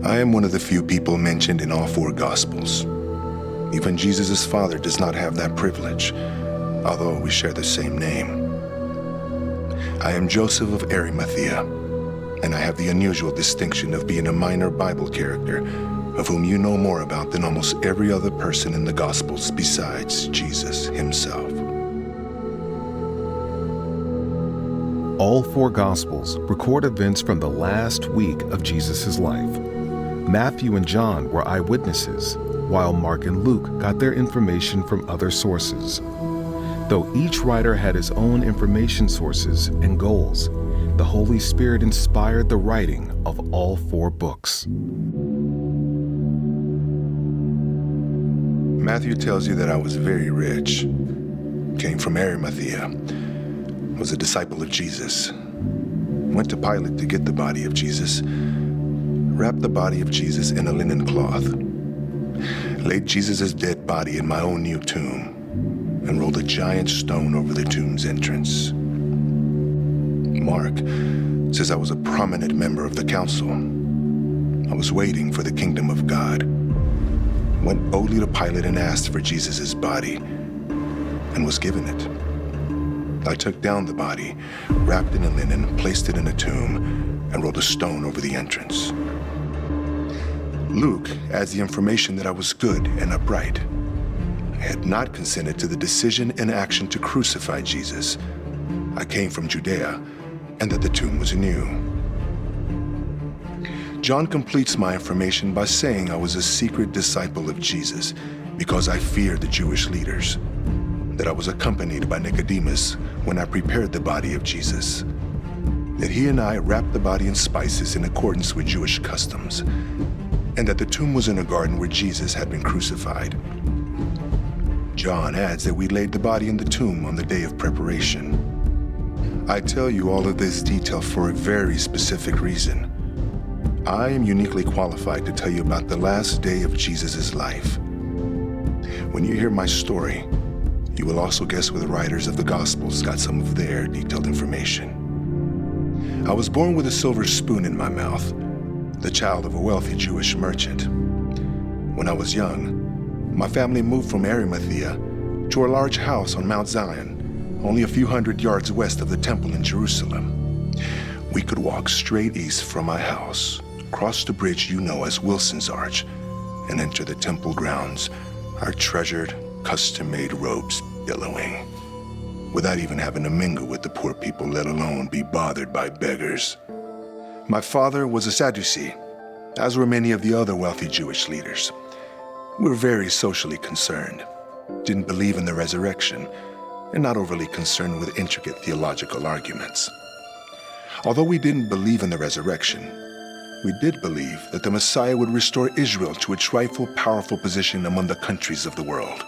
I am one of the few people mentioned in all four Gospels. Even Jesus' father does not have that privilege, although we share the same name. I am Joseph of Arimathea, and I have the unusual distinction of being a minor Bible character of whom you know more about than almost every other person in the Gospels besides Jesus himself. All four Gospels record events from the last week of Jesus' life. Matthew and John were eyewitnesses, while Mark and Luke got their information from other sources. Though each writer had his own information sources and goals, the Holy Spirit inspired the writing of all four books. Matthew tells you that I was very rich, came from Arimathea, was a disciple of Jesus, went to Pilate to get the body of Jesus, wrapped the body of Jesus in a linen cloth, laid Jesus' dead body in my own new tomb, and rolled a giant stone over the tomb's entrance. Mark says I was a prominent member of the council. I was waiting for the kingdom of God, went boldly to Pilate and asked for Jesus' body, and was given it. I took down the body, wrapped it in linen, placed it in a tomb, and rolled a stone over the entrance. Luke adds the information that I was good and upright. I had not consented to the decision and action to crucify Jesus. I came from Judea, and that the tomb was new. John completes my information by saying I was a secret disciple of Jesus because I feared the Jewish leaders, that I was accompanied by Nicodemus when I prepared the body of Jesus, that he and I wrapped the body in spices in accordance with Jewish customs, and that the tomb was in a garden where Jesus had been crucified. John adds that we laid the body in the tomb on the day of preparation. I tell you all of this detail for a very specific reason. I am uniquely qualified to tell you about the last day of Jesus' life. When you hear my story, you will also guess where the writers of the Gospels got some of their detailed information. I was born with a silver spoon in my mouth, the child of a wealthy Jewish merchant. When I was young, my family moved from Arimathea to a large house on Mount Zion, only a few hundred yards west of the temple in Jerusalem. We could walk straight east from my house, cross the bridge you know as Wilson's Arch, and enter the temple grounds, our treasured, custom-made robes billowing, without even having to mingle with the poor people, let alone be bothered by beggars. My father was a Sadducee, as were many of the other wealthy Jewish leaders. We were very socially concerned, didn't believe in the resurrection, and not overly concerned with intricate theological arguments. Although we didn't believe in the resurrection, we did believe that the Messiah would restore Israel to its rightful, powerful position among the countries of the world.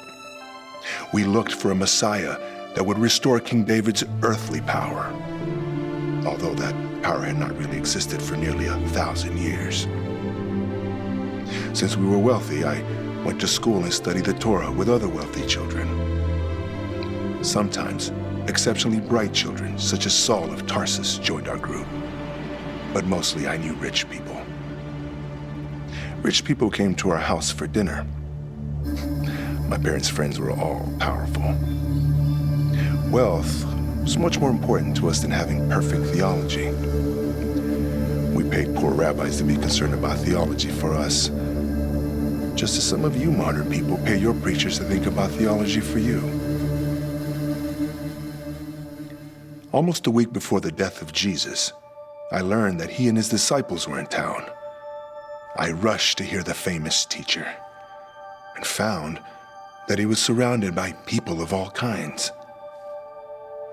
We looked for a Messiah that would restore King David's earthly power, although that power had not really existed for nearly 1,000 years. Since we were wealthy, I went to school and studied the Torah with other wealthy children. Sometimes, exceptionally bright children, such as Saul of Tarsus, joined our group. But mostly I knew rich people. Rich people came to our house for dinner. My parents' friends were all powerful. Wealth was much more important to us than having perfect theology. We paid poor rabbis to be concerned about theology for us, just as some of you modern people pay your preachers to think about theology for you. Almost a week before the death of Jesus, I learned that he and his disciples were in town. I rushed to hear the famous teacher and found that he was surrounded by people of all kinds.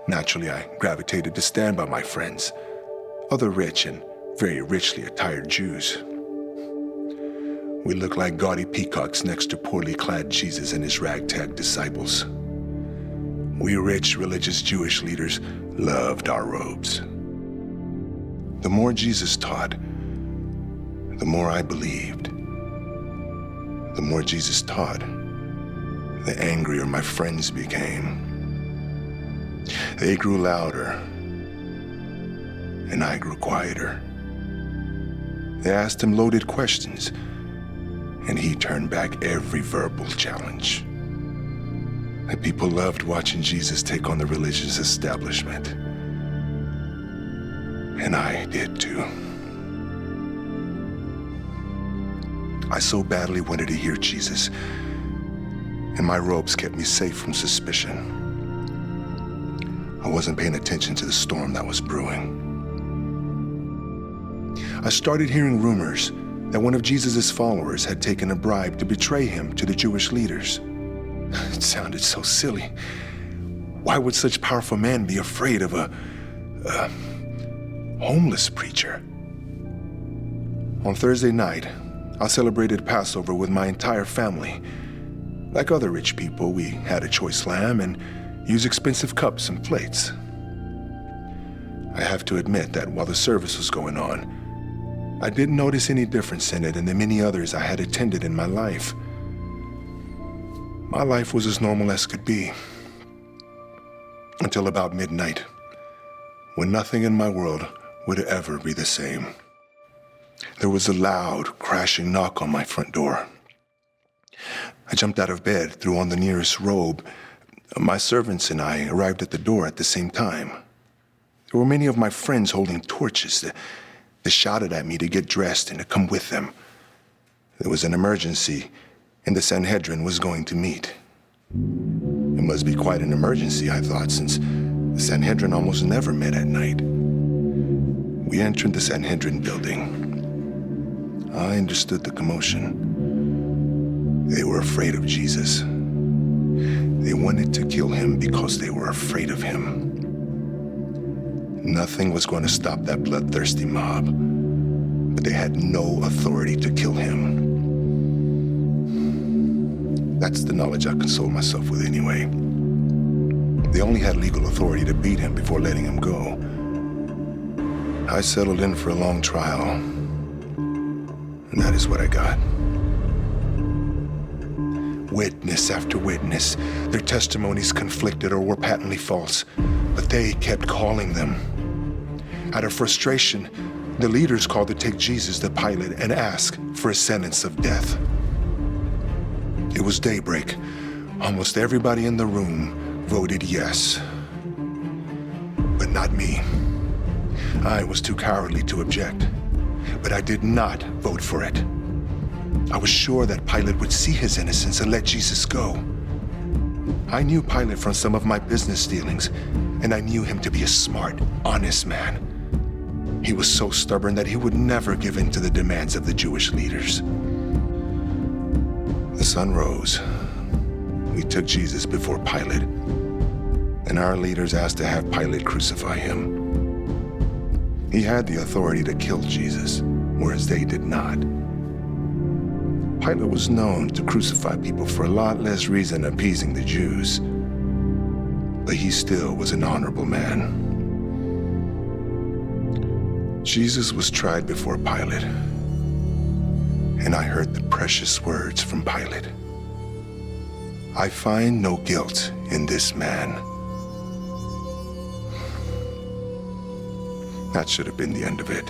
Naturally, I gravitated to stand by my friends, other rich and very richly attired Jews. We looked like gaudy peacocks next to poorly clad Jesus and his ragtag disciples. We rich, religious Jewish leaders loved our robes. The more Jesus taught, the more I believed. The more Jesus taught, the angrier my friends became. They grew louder, and I grew quieter. They asked him loaded questions, and he turned back every verbal challenge. The people loved watching Jesus take on the religious establishment. And I did too. I so badly wanted to hear Jesus, and my robes kept me safe from suspicion. I wasn't paying attention to the storm that was brewing. I started hearing rumors that one of Jesus' followers had taken a bribe to betray him to the Jewish leaders. It sounded so silly. Why would such powerful men be afraid of a homeless preacher? On Thursday night, I celebrated Passover with my entire family. Like other rich people, we had a choice lamb and used expensive cups and plates. I have to admit that while the service was going on, I didn't notice any difference in it than the many others I had attended in my life. My life was as normal as could be, until about midnight, when nothing in my world would ever be the same. There was a loud, crashing knock on my front door. I jumped out of bed, threw on the nearest robe. My servants and I arrived at the door at the same time. There were many of my friends holding torches. They shouted at me to get dressed and to come with them. There was an emergency, and the Sanhedrin was going to meet. It must be quite an emergency, I thought, since the Sanhedrin almost never met at night. We entered the Sanhedrin building. I understood the commotion. They were afraid of Jesus. They wanted to kill him because they were afraid of him. Nothing was going to stop that bloodthirsty mob, but they had no authority to kill him. That's the knowledge I console myself with anyway. They only had legal authority to beat him before letting him go. I settled in for a long trial, and that is what I got. Witness after witness, their testimonies conflicted or were patently false, but they kept calling them. Out of frustration, the leaders called to take Jesus to Pilate and ask for a sentence of death. It was daybreak. Almost everybody in the room voted yes. But not me. I was too cowardly to object, but I did not vote for it. I was sure that Pilate would see his innocence and let Jesus go. I knew Pilate from some of my business dealings, and I knew him to be a smart, honest man. He was so stubborn that he would never give in to the demands of the Jewish leaders. The sun rose. We took Jesus before Pilate, and our leaders asked to have Pilate crucify him. He had the authority to kill Jesus, whereas they did not. Pilate was known to crucify people for a lot less reason than appeasing the Jews, but he still was an honorable man. Jesus was tried before Pilate, and I heard the precious words from Pilate. I find no guilt in this man. That should have been the end of it.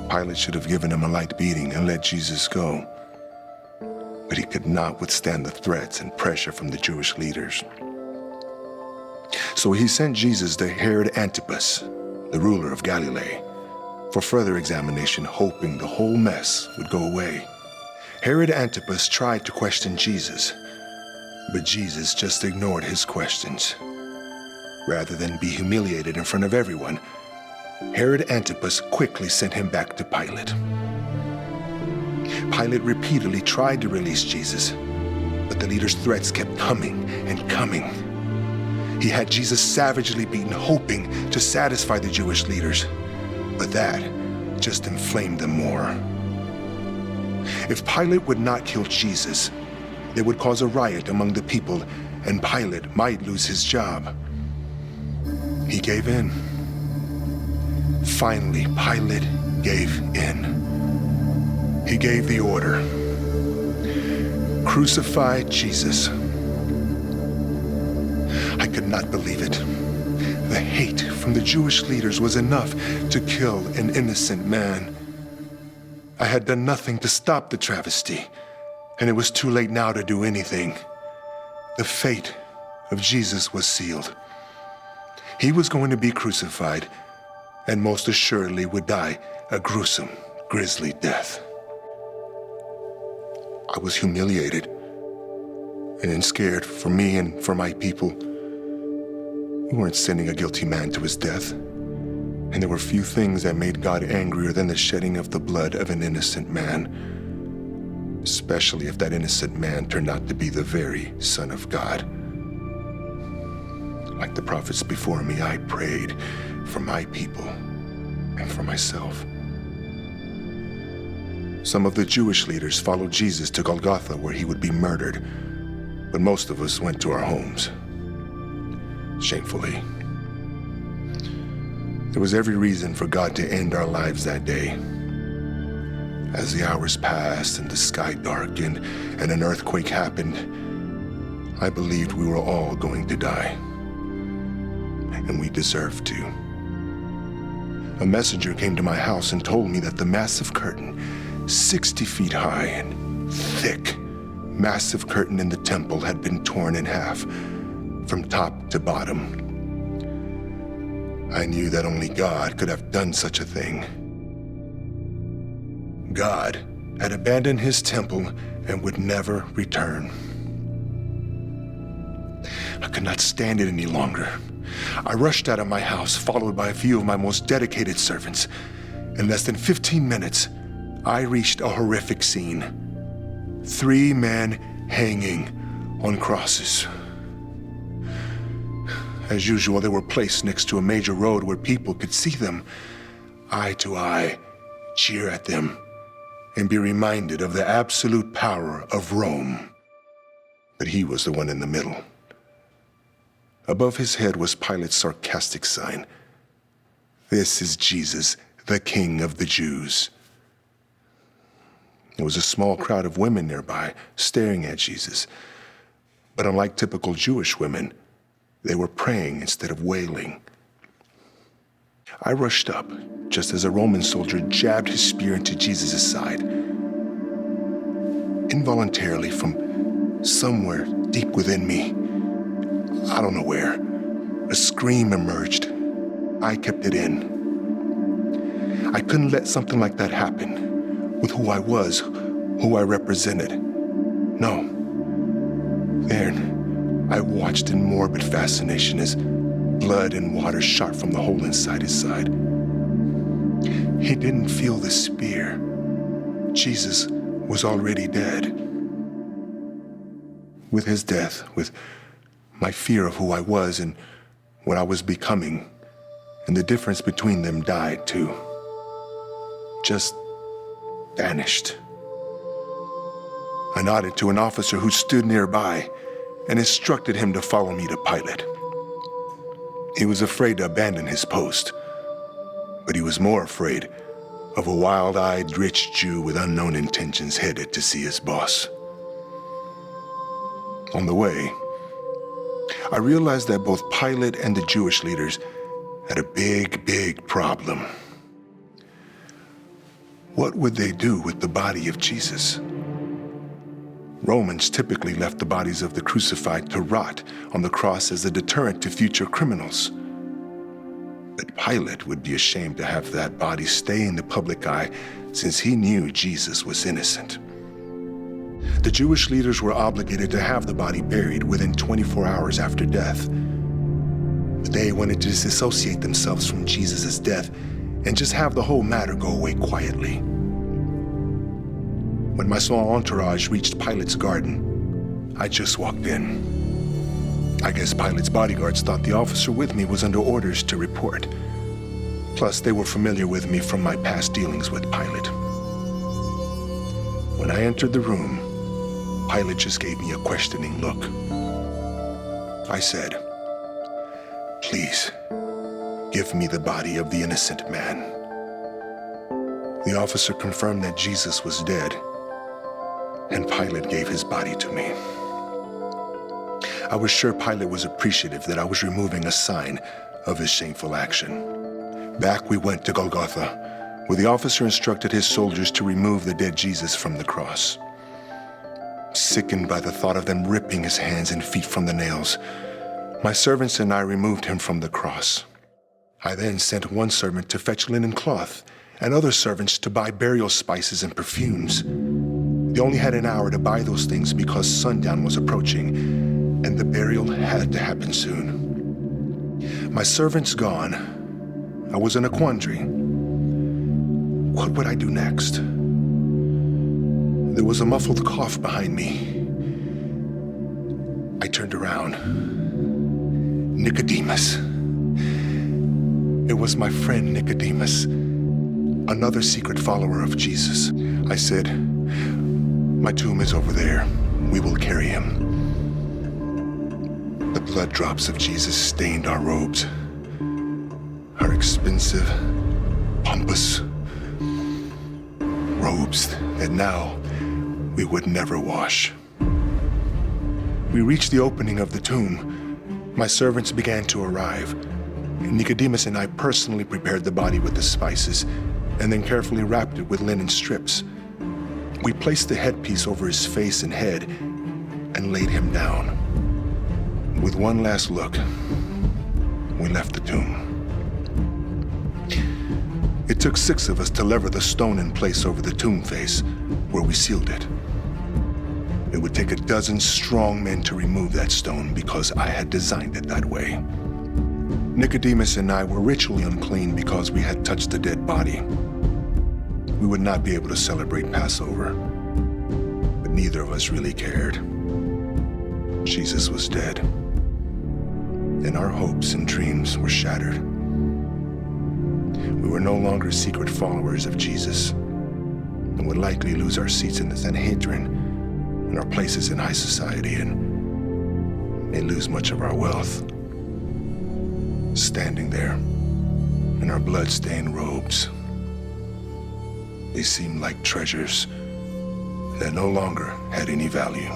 Pilate should have given him a light beating and let Jesus go. But he could not withstand the threats and pressure from the Jewish leaders. So he sent Jesus to Herod Antipas, the ruler of Galilee, for further examination, hoping the whole mess would go away. Herod Antipas tried to question Jesus, but Jesus just ignored his questions. Rather than be humiliated in front of everyone, Herod Antipas quickly sent him back to Pilate. Pilate repeatedly tried to release Jesus, but the leader's threats kept coming and coming. He had Jesus savagely beaten, hoping to satisfy the Jewish leaders, but that just inflamed them more. If Pilate would not kill Jesus, they would cause a riot among the people, and Pilate might lose his job. He gave in. Finally, Pilate gave in. He gave the order. Crucify Jesus. I could not believe it. The hate from the Jewish leaders was enough to kill an innocent man. I had done nothing to stop the travesty, and it was too late now to do anything. The fate of Jesus was sealed. He was going to be crucified, and most assuredly would die a gruesome, grisly death. I was humiliated and then scared for me and for my people. We weren't sending a guilty man to his death, and there were few things that made God angrier than the shedding of the blood of an innocent man, especially if that innocent man turned out to be the very Son of God. Like the prophets before me, I prayed for my people and for myself. Some of the Jewish leaders followed Jesus to Golgotha, where he would be murdered, but most of us went to our homes. Shamefully. There was every reason for God to end our lives that day. As the hours passed and the sky darkened and an earthquake happened, I believed we were all going to die. And we deserved to. A messenger came to my house and told me that the massive curtain, 60 feet high and thick, massive curtain in the temple had been torn in half, from top to bottom. I knew that only God could have done such a thing. God had abandoned his temple and would never return. I could not stand it any longer. I rushed out of my house, followed by a few of my most dedicated servants. In less than 15 minutes, I reached a horrific scene. 3 men hanging on crosses. As usual, they were placed next to a major road where people could see them, eye to eye, cheer at them, and be reminded of the absolute power of Rome. But he was the one in the middle. Above his head was Pilate's sarcastic sign. "This is Jesus, the King of the Jews." There was a small crowd of women nearby, staring at Jesus. But unlike typical Jewish women, they were praying instead of wailing. I rushed up, just as a Roman soldier jabbed his spear into Jesus' side. Involuntarily, from somewhere deep within me, I don't know where, a scream emerged. I kept it in. I couldn't let something like that happen with who I was, who I represented. No. Then, I watched in morbid fascination as blood and water shot from the hole inside his side. He didn't feel the spear. Jesus was already dead. With his death, with my fear of who I was and what I was becoming, and the difference between them died too. Just vanished. I nodded to an officer who stood nearby and instructed him to follow me to Pilate. He was afraid to abandon his post, but he was more afraid of a wild-eyed rich Jew with unknown intentions headed to see his boss. On the way, I realized that both Pilate and the Jewish leaders had a big problem. What would they do with the body of Jesus? Romans typically left the bodies of the crucified to rot on the cross as a deterrent to future criminals. But Pilate would be ashamed to have that body stay in the public eye since he knew Jesus was innocent. The Jewish leaders were obligated to have the body buried within 24 hours after death. But they wanted to disassociate themselves from Jesus' death and just have the whole matter go away quietly. When my small entourage reached Pilate's garden, I just walked in. I guess Pilate's bodyguards thought the officer with me was under orders to report. Plus, they were familiar with me from my past dealings with Pilate. When I entered the room, Pilate just gave me a questioning look. I said, "Please, give me the body of the innocent man." The officer confirmed that Jesus was dead, and Pilate gave his body to me. I was sure Pilate was appreciative that I was removing a sign of his shameful action. Back we went to Golgotha, where the officer instructed his soldiers to remove the dead Jesus from the cross. Sickened by the thought of them ripping his hands and feet from the nails, my servants and I removed him from the cross. I then sent one servant to fetch linen cloth and other servants to buy burial spices and perfumes. They only had an hour to buy those things because sundown was approaching, and the burial had to happen soon. My servants gone, I was in a quandary. What would I do next? There was a muffled cough behind me. I turned around. Nicodemus. It was my friend Nicodemus, another secret follower of Jesus. I said, "My tomb is over there. We will carry him." The blood drops of Jesus stained our robes, our expensive, pompous robes that now we would never wash. We reached the opening of the tomb. My servants began to arrive. Nicodemus and I personally prepared the body with the spices and then carefully wrapped it with linen strips. We placed the headpiece over his face and head and laid him down. With one last look, we left the tomb. It took 6 of us to lever the stone in place over the tomb face, where we sealed it. It would take 12 strong men to remove that stone because I had designed it that way. Nicodemus and I were ritually unclean because we had touched a dead body. We would not be able to celebrate Passover, but neither of us really cared. Jesus was dead, and our hopes and dreams were shattered. We were no longer secret followers of Jesus, and would likely lose our seats in the Sanhedrin and our places in high society, and may lose much of our wealth. Standing there in our blood-stained robes, they seemed like treasures that no longer had any value.